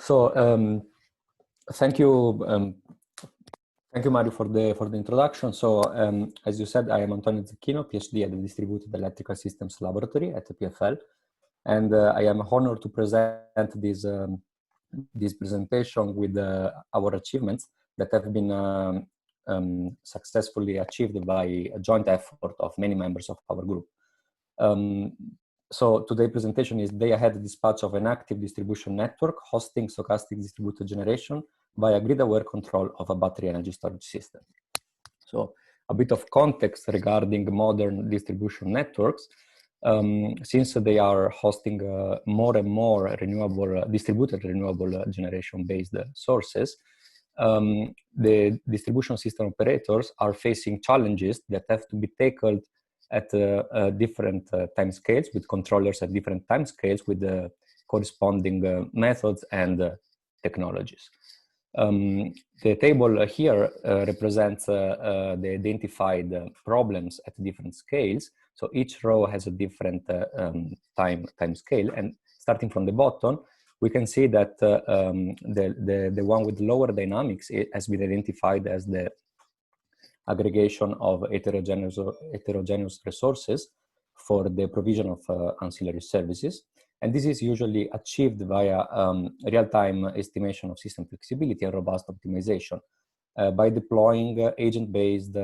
So thank you, Mario, for the introduction. So as you said, I am Antonio Zecchio, PhD at the Distributed Electrical Systems Laboratory at the EPFL, and I am honored to present this presentation with our achievements that have been successfully achieved by a joint effort of many members of our group. So today's presentation is day-ahead dispatch of an active distribution network hosting stochastic distributed generation via grid-aware control of a battery energy storage system. So a bit of context regarding modern distribution networks. Since they are hosting more and more distributed renewable generation-based sources, the distribution system operators are facing challenges that have to be tackled at different time scales, with controllers at different time scales, with the corresponding methods and technologies. The table here represents the identified problems at different scales. So each row has a different time scale, and starting from the bottom, we can see that the one with lower dynamics has been identified as the aggregation of heterogeneous resources for the provision of ancillary services. And this is usually achieved via real-time estimation of system flexibility and robust optimization by deploying agent-based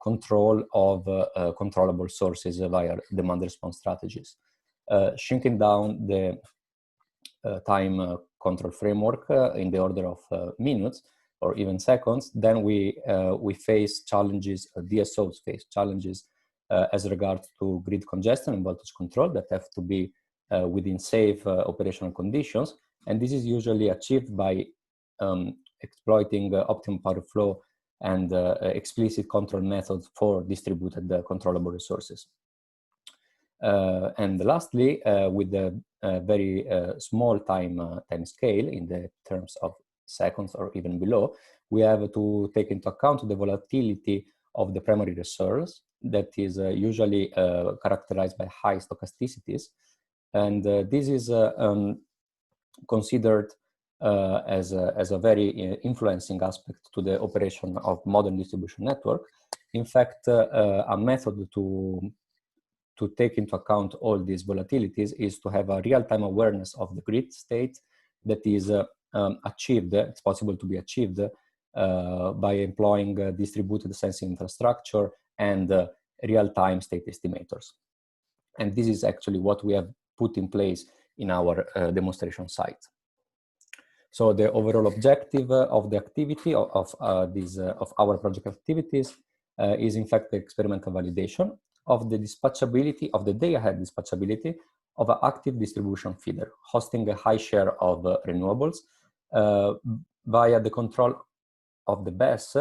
control of controllable sources via demand response strategies. Shrinking down the time control framework in the order of minutes or even seconds, then we face challenges, DSOs face challenges as regards to grid congestion and voltage control that have to be within safe operational conditions. And this is usually achieved by exploiting optimum power flow and explicit control methods for distributed controllable resources. And lastly, with the very small time scale in the terms of seconds or even below, we have to take into account the volatility of the primary reserves that is usually characterized by high stochasticities. And this is considered as a very influencing aspect to the operation of modern distribution network. In fact, a method to take into account all these volatilities is to have a real-time awareness of the grid state that is achieved. It's possible to be achieved by employing distributed sensing infrastructure and real-time state estimators. And this is actually what we have put in place in our demonstration site. So the overall objective of the activity of our project activities is in fact the experimental validation of the dispatchability, of the day-ahead dispatchability of an active distribution feeder, hosting a high share of renewables via the control of the BESS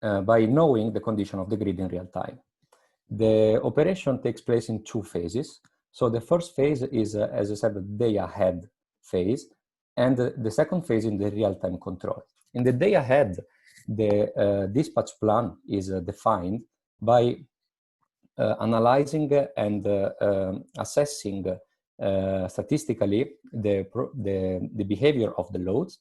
by knowing the condition of the grid in real time. The operation takes place in two phases. So the first phase is, as I said, the day-ahead phase, and the second phase in the real-time control. In the day-ahead, the dispatch plan is defined by analyzing and assessing statistically the behavior of the loads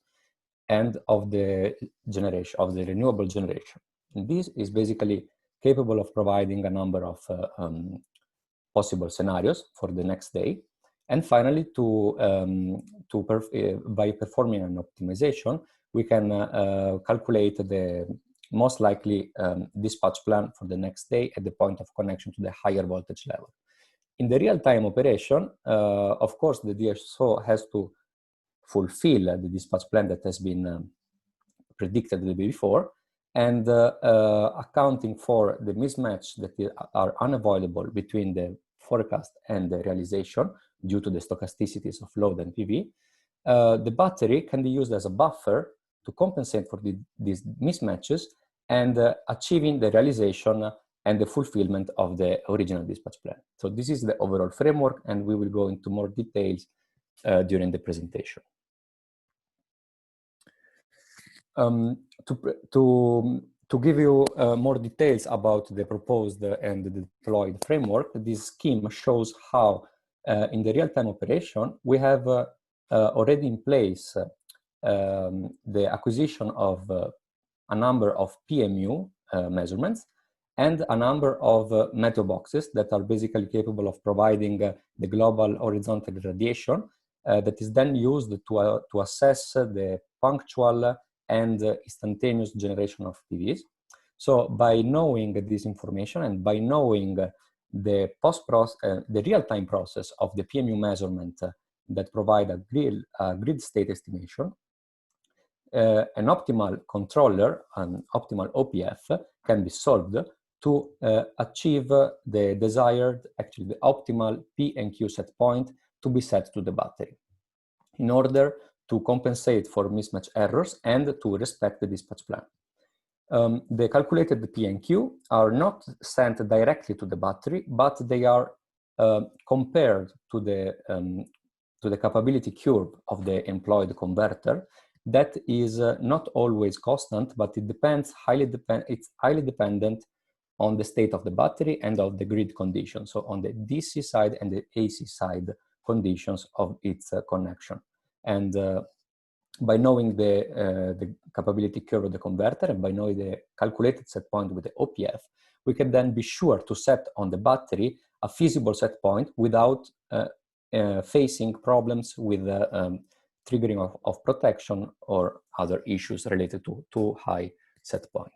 and of the generation, of the renewable generation. And this is basically capable of providing a number of possible scenarios for the next day. And finally, by performing an optimization, we can calculate the most likely dispatch plan for the next day at the point of connection to the higher voltage level. In the real-time operation, of course, the DSO has to fulfill the dispatch plan that has been predicted the day before, and accounting for the mismatch that are unavoidable between the forecast and the realization due to the stochasticities of load and PV, the battery can be used as a buffer to compensate for these mismatches and achieving the realization and the fulfillment of the original dispatch plan. So this is the overall framework, and we will go into more details during the presentation. To give you more details about the proposed and the deployed framework, this scheme shows how in the real-time operation, we have already in place the acquisition of a number of PMU measurements and a number of meteor boxes that are basically capable of providing the global horizontal radiation that is then used to assess the punctual and instantaneous generation of PVs. So by knowing this information and by knowing the real-time process of the PMU measurement that provide a grid state estimation, an optimal controller, an optimal OPF, can be solved to achieve the desired, actually the optimal P and Q set point to be set to the battery in order to compensate for mismatch errors and to respect the dispatch plan. The calculated P and Q are not sent directly to the battery, but they are compared to the capability curve of the employed converter. That is not always constant, but it depends it's highly dependent on the state of the battery and of the grid conditions, so on the DC side and the AC side conditions of its connection. And by knowing the capability curve of the converter and by knowing the calculated set point with the OPF, we can then be sure to set on the battery a feasible set point without facing problems with triggering of protection or other issues related to too high set point.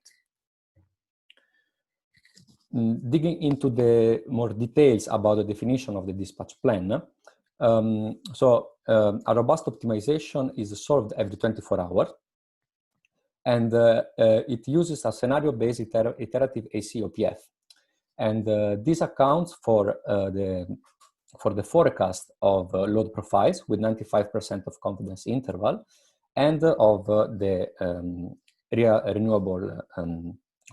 Digging into the more details about the definition of the dispatch plan, a robust optimization is solved every 24 hours, and it uses a scenario-based iterative AC OPF. And this accounts for the forecast of load profiles with 95% of confidence interval and of the renewable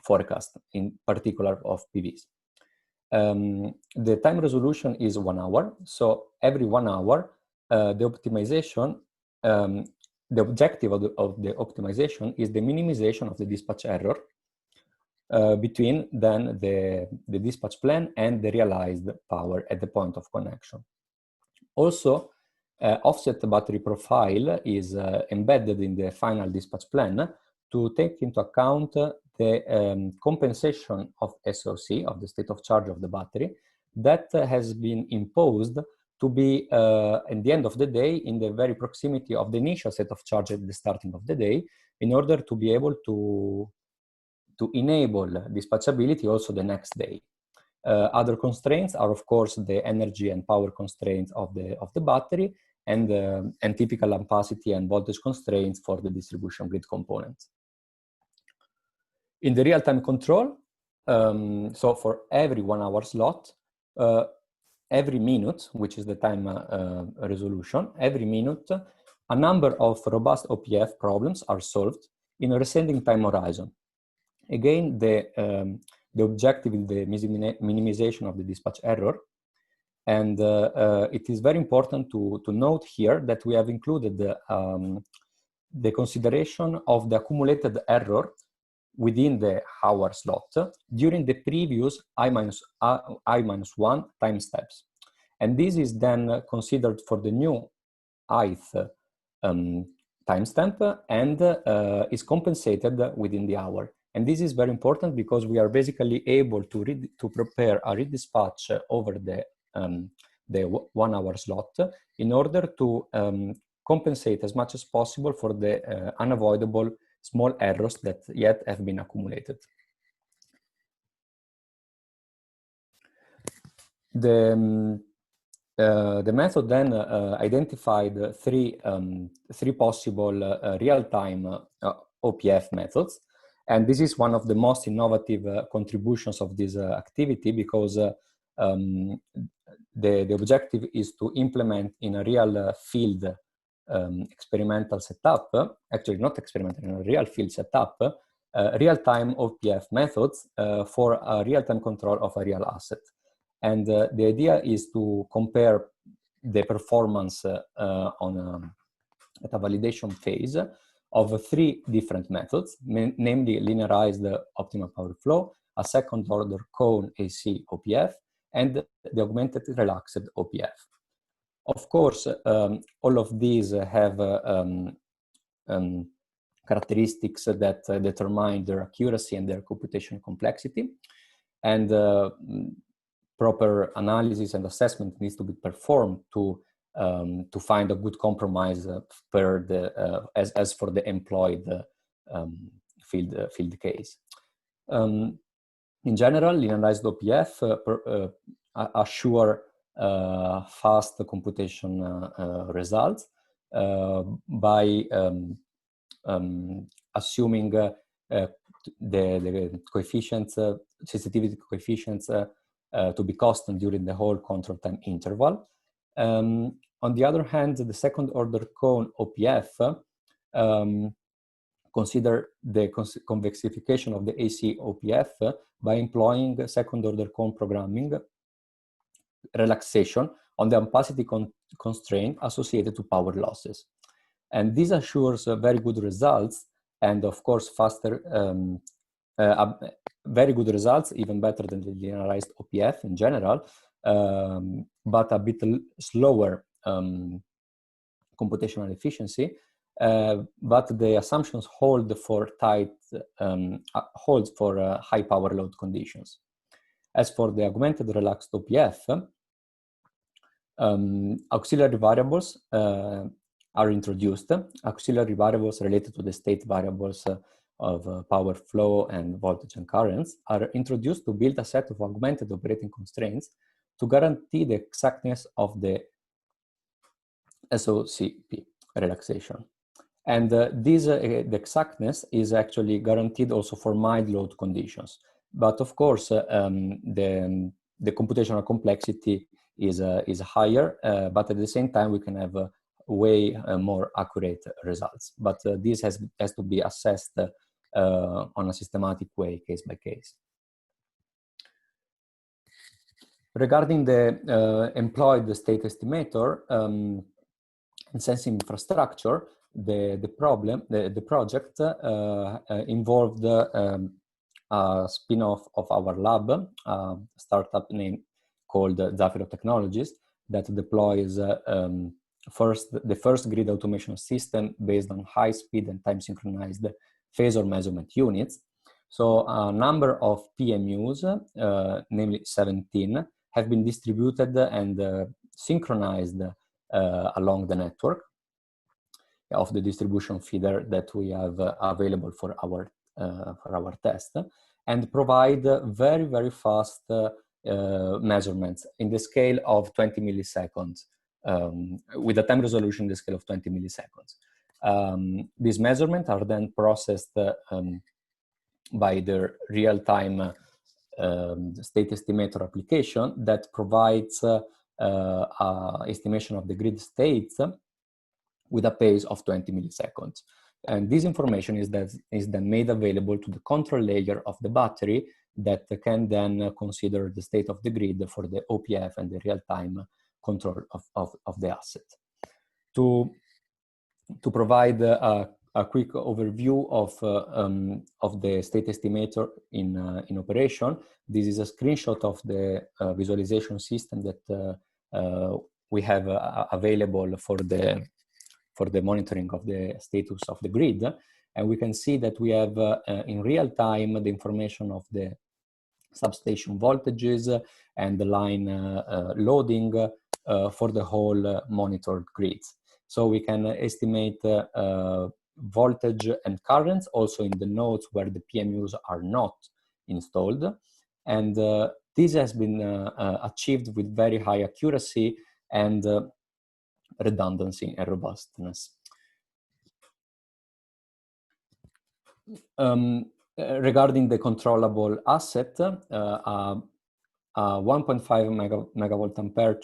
forecast, in particular of PVs. The time resolution is 1 hour. So every 1 hour, the optimization, the objective of the optimization is the minimization of the dispatch error between then the dispatch plan and the realized power at the point of connection. Also, offset battery profile is embedded in the final dispatch plan to take into account the compensation of SOC, of the state of charge of the battery, that has been imposed to be, at the end of the day, in the very proximity of the initial state of charge at the starting of the day, in order to be able to enable dispatchability also the next day. Other constraints are, of course, the energy and power constraints of the battery and typical ampacity and voltage constraints for the distribution grid components. In the real-time control, so for every 1 hour slot, every minute, which is the time resolution, every minute, a number of robust OPF problems are solved in a descending time horizon. Again, the objective is the minimization of the dispatch error. And it is very important to note here that we have included the consideration of the accumulated error within the hour slot during the previous I-1 time steps. And this is then considered for the new ith timestamp and is compensated within the hour. And this is very important because we are basically able to prepare a redispatch over the 1 hour slot in order to compensate as much as possible for the unavoidable small errors that yet have been accumulated. The method then identified three possible real-time OPF methods. And this is one of the most innovative contributions of this activity because the objective is to implement in a real field experimental setup, actually not experimental, in a real field setup, real-time OPF methods for a real-time control of a real asset. And the idea is to compare the performance at a validation phase of three different methods, namely linearized optimal power flow, a second order cone AC OPF, and the augmented relaxed OPF. Of course, all of these have characteristics that determine their accuracy and their computational complexity, and proper analysis and assessment needs to be performed to find a good compromise per the as for the employed field case. In general, linearized OPF assure fast computation results by assuming the coefficients, sensitivity coefficients to be constant during the whole control time interval. On the other hand, the second order cone OPF consider the convexification of the AC OPF by employing second order cone programming relaxation on the opacity constraint associated to power losses. And this assures very good results, and of course faster, very good results, even better than the linearized OPF in general, but a bit slower computational efficiency. But the assumptions hold for high power load conditions. As for the augmented relaxed OPF, auxiliary variables are introduced. Auxiliary variables related to the state variables of power flow and voltage and currents are introduced to build a set of augmented operating constraints to guarantee the exactness of the SOCP relaxation. And the exactness is actually guaranteed also for mild load conditions. But of course, the computational complexity is higher, but at the same time, we can have way more accurate results. But this has to be assessed on a systematic way, case by case. Regarding the employed state estimator and sensing infrastructure, the project involved a spin-off of our lab, a startup name called Zecchio Technologies, that deploys the first grid automation system based on high-speed and time-synchronized phasor measurement units. So a number of PMUs, namely 17, have been distributed and synchronized along the network of the distribution feeder that we have available for our test, and provide very, very fast measurements in the scale of 20 milliseconds, with a time resolution in the scale of 20 milliseconds. These measurements are then processed by the real-time state estimator application that provides estimation of the grid states with a pace of 20 milliseconds. And this information is then made available to the control layer of the battery that can then consider the state of the grid for the OPF and the real-time control of the asset. To provide a quick overview of the state estimator in operation, this is a screenshot of the visualization system that we have available for the monitoring of the status of the grid. And we can see that we have in real time the information of the substation voltages and the line loading for the whole monitored grids. So we can estimate voltage and currents also in the nodes where the PMUs are not installed. And this has been achieved with very high accuracy and redundancy and robustness. Regarding the controllable asset, a 1.5 megawatt ampere,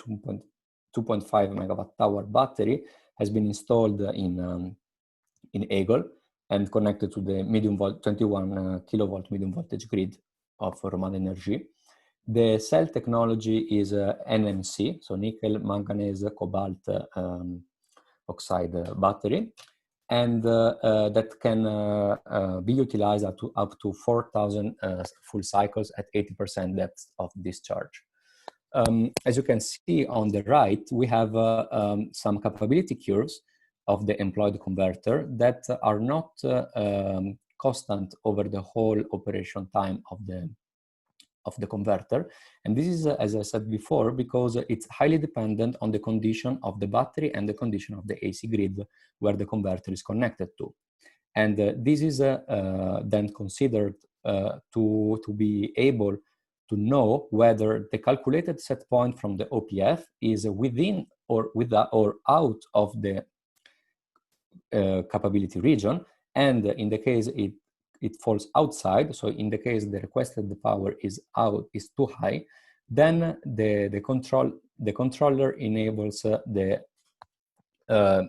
2.5 megawatt hour battery has been installed in Eagle and connected to the medium volt 21 kilovolt medium voltage grid of Romand Energy. The cell technology is NMC, so nickel, manganese, cobalt oxide battery, and that can be utilized up to 4,000 full cycles at 80% depth of discharge. As you can see on the right, we have some capability curves of the employed converter that are not constant over the whole operation time of the converter. And this is, as I said before, because it's highly dependent on the condition of the battery and the condition of the AC grid where the converter is connected to. And this is then considered to be able to know whether the calculated set point from the OPF is within or out of the capability region. And in the case it falls outside, so in the case the requested power is too high, then the controller enables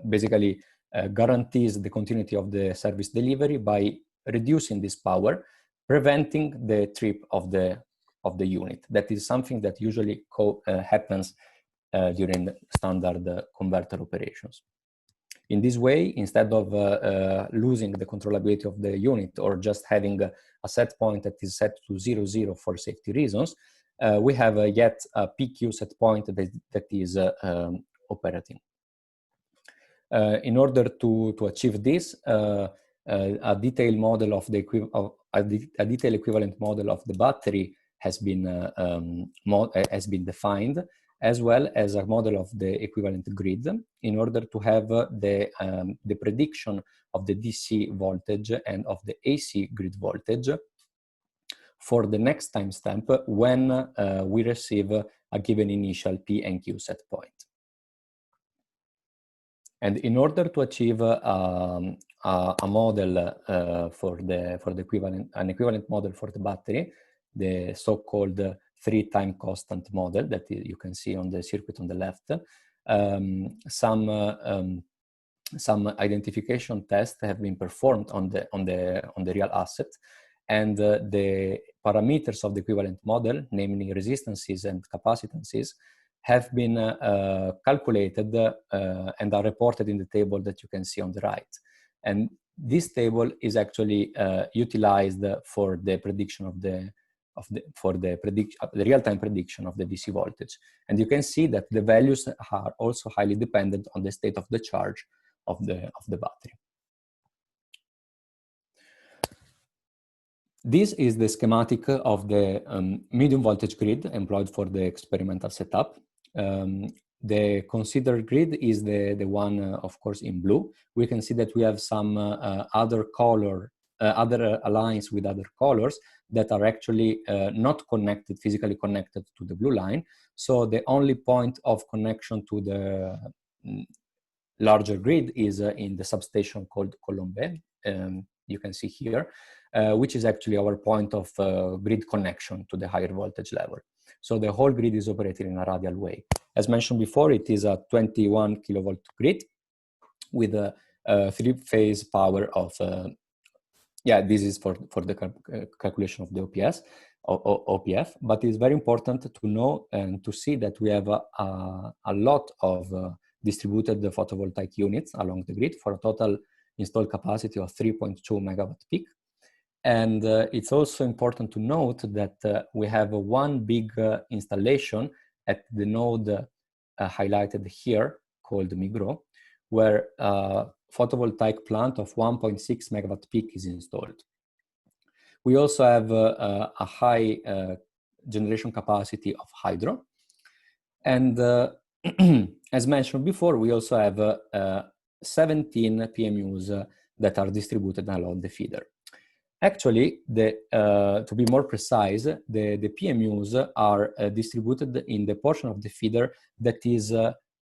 basically guarantees the continuity of the service delivery by reducing this power, preventing the trip of the unit. That is something that usually happens during standard converter operations. In this way, instead of losing the controllability of the unit or just having a set point that is set to 0, for safety reasons, we have yet a PQ set point that is operating. In order to achieve this, a detailed model of the a detailed equivalent model of the battery has been defined, as well as a model of the equivalent grid, in order to have the prediction of the DC voltage and of the AC grid voltage for the next timestamp when we receive a given initial P and Q set point. And in order to achieve a model for an equivalent model for the battery, the so-called 3-time constant model that you can see on the circuit on the left, some identification tests have been performed on the real asset, and the parameters of the equivalent model, namely resistances and capacitances, have been calculated and are reported in the table that you can see on the right. And this table is actually utilized for the prediction of the real-time prediction of the DC voltage. And you can see that the values are also highly dependent on the state of the charge of the battery. This is the schematic of the medium voltage grid employed for the experimental setup. The considered grid is the one, of course, in blue. We can see that we have some other lines with other colors that are actually not connected, physically connected to the blue line. So the only point of connection to the larger grid is in the substation called Colombe. You can see here, which is actually our point of grid connection to the higher voltage level. So the whole grid is operated in a radial way. As mentioned before, it is a 21 kilovolt grid with a 3-phase power of, this is for the calculation of the OPF, but it's very important to know and to see that we have a lot of distributed photovoltaic units along the grid for a total installed capacity of 3.2 megawatt peak. And it's also important to note that we have one big installation at the node highlighted here called Migros, where a photovoltaic plant of 1.6 megawatt peak is installed. We also have a high generation capacity of hydro. And as mentioned before, we also have 17 PMUs that are distributed along the feeder. Actually, to be more precise, the PMUs are distributed in the portion of the feeder that is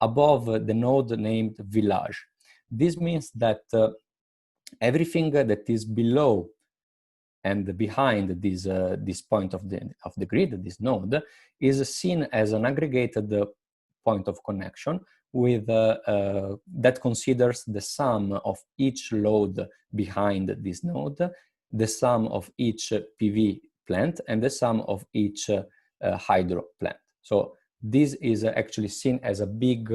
above the node named village. This means that everything that is below and behind this point of the grid, this node, is seen as an aggregated point of connection with that considers the sum of each load behind this node, the sum of each PV plant, and the sum of each hydro plant. So this is actually seen as a big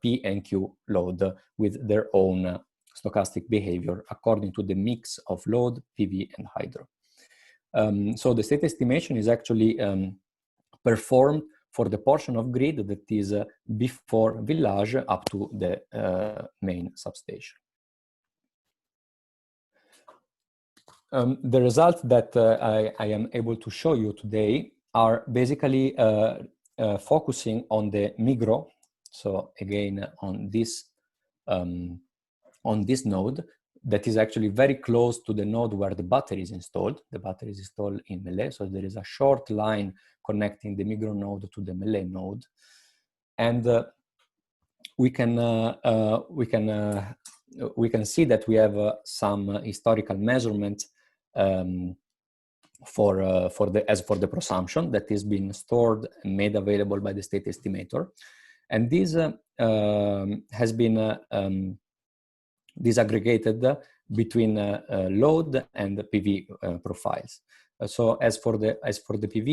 P and Q load with their own stochastic behavior according to the mix of load, PV, and hydro. So the state estimation is actually performed for the portion of grid that is before village up to the main substation. The results that I am able to show you today are basically focusing on the micro. So again, on this node that is actually very close to the node where the battery is installed. The battery is installed in Melee, so there is a short line connecting the micro node to the Melee node, and we can see that we have some historical measurements for the presumption that is being stored and made available by the state estimator, and this has been disaggregated between load and PV profiles. So as for the PV,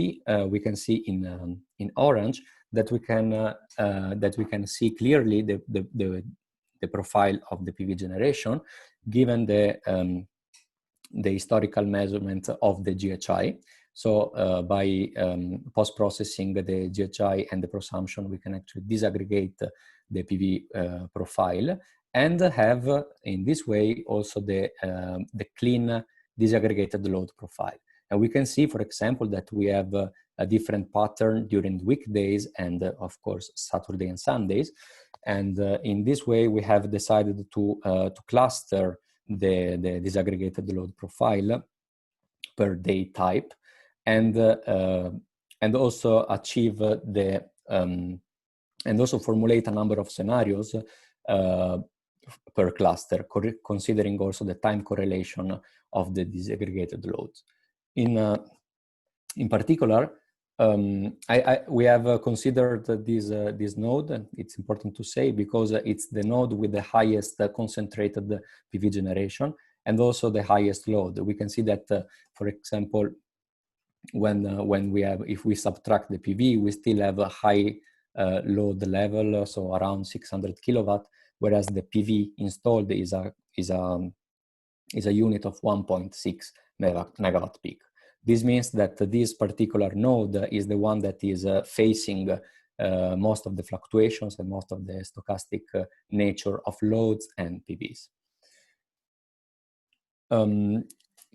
we can see in orange that we can see clearly the profile of the PV generation given the historical measurement of the GHI. So by post-processing the GHI and the presumption, we can actually disaggregate the PV profile and have in this way also the clean disaggregated load profile. And we can see, for example, that we have a different pattern during weekdays and of course Saturday and Sundays. And in this way, we have decided to cluster the disaggregated load profile per day type, and also achieve and also formulate a number of scenarios per cluster, considering also the time correlation of the disaggregated loads. In particular, we have considered this node. It's important to say because it's the node with the highest concentrated PV generation and also the highest load. We can see that, for example, if we subtract the PV, we still have a high load level, so around 600 kilowatt, whereas the PV installed is a unit of 1.6 megawatt peak. This means that this particular node is the one that is facing most of the fluctuations and most of the stochastic nature of loads and PVs.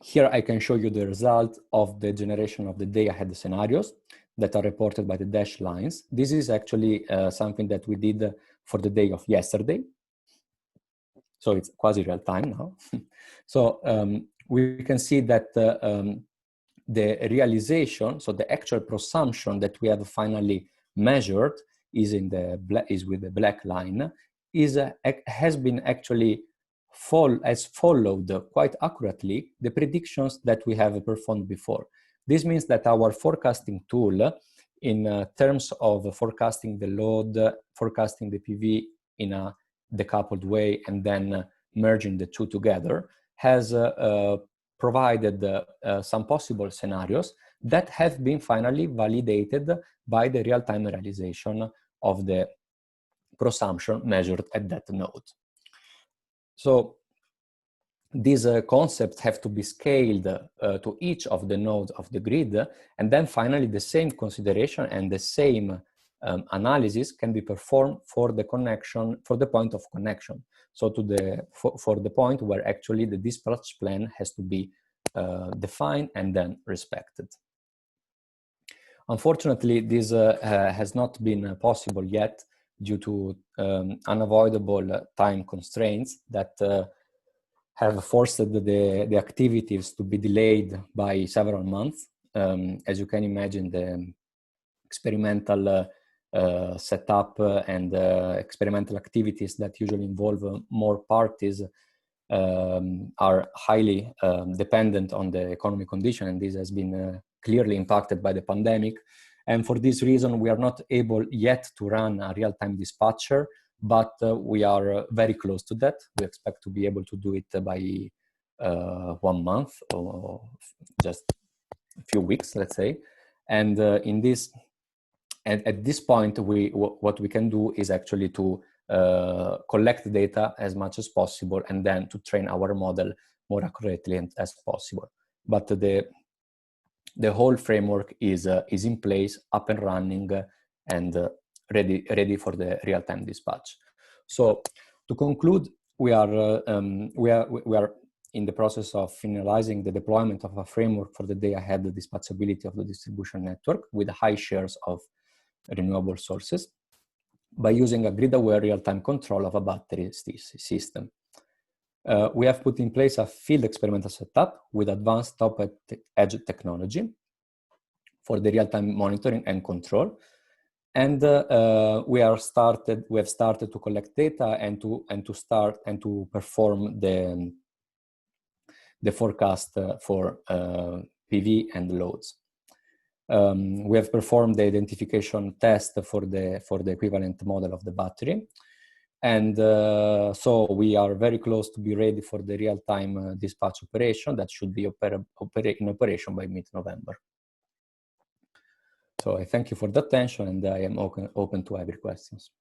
Here I can show you the result of the generation of the day ahead scenarios that are reported by the dashed lines. This is actually something that we did for the day of yesterday. So it's quasi real time now. So we can see that the realization, so the actual presumption that we have finally measured is with the black line, has been actually has followed quite accurately the predictions that we have performed before. This means that our forecasting tool, in terms of forecasting the load, forecasting the PV in a decoupled way, and then merging the two together, has provided some possible scenarios that have been finally validated by the real-time realization of the presumption measured at that node. So these concepts have to be scaled to each of the nodes of the grid, and then finally the same consideration and the same analysis can be performed for the connection, for the point of connection. So for the point where actually the dispatch plan has to be defined and then respected. Unfortunately, this has not been possible yet due to unavoidable time constraints that have forced the activities to be delayed by several months. As you can imagine, the experimental setup and experimental activities that usually involve more parties are highly dependent on the economic condition, and this has been clearly impacted by the pandemic. And for this reason, we are not able yet to run a real-time dispatcher, but we are very close to that. We expect to be able to do it by 1 month or just a few weeks, let's say. And at this point, what we can do is actually to collect data as much as possible and then to train our model more accurately as possible. But the whole framework is in place, up and running, and ready for the real-time dispatch. So to conclude, we are in the process of finalizing the deployment of a framework for the day-ahead dispatchability of the distribution network with high shares of renewable sources by using a grid-aware real-time control of a battery system. We have put in place a field experimental setup with advanced top-edge technology for the real-time monitoring and control. And we have started to collect data and to perform the forecast for PV and loads. We have performed the identification test for the equivalent model of the battery. And so we are very close to be ready for the real-time dispatch operation that should be in operation by mid-November. So I thank you for the attention, and I am open to every questions.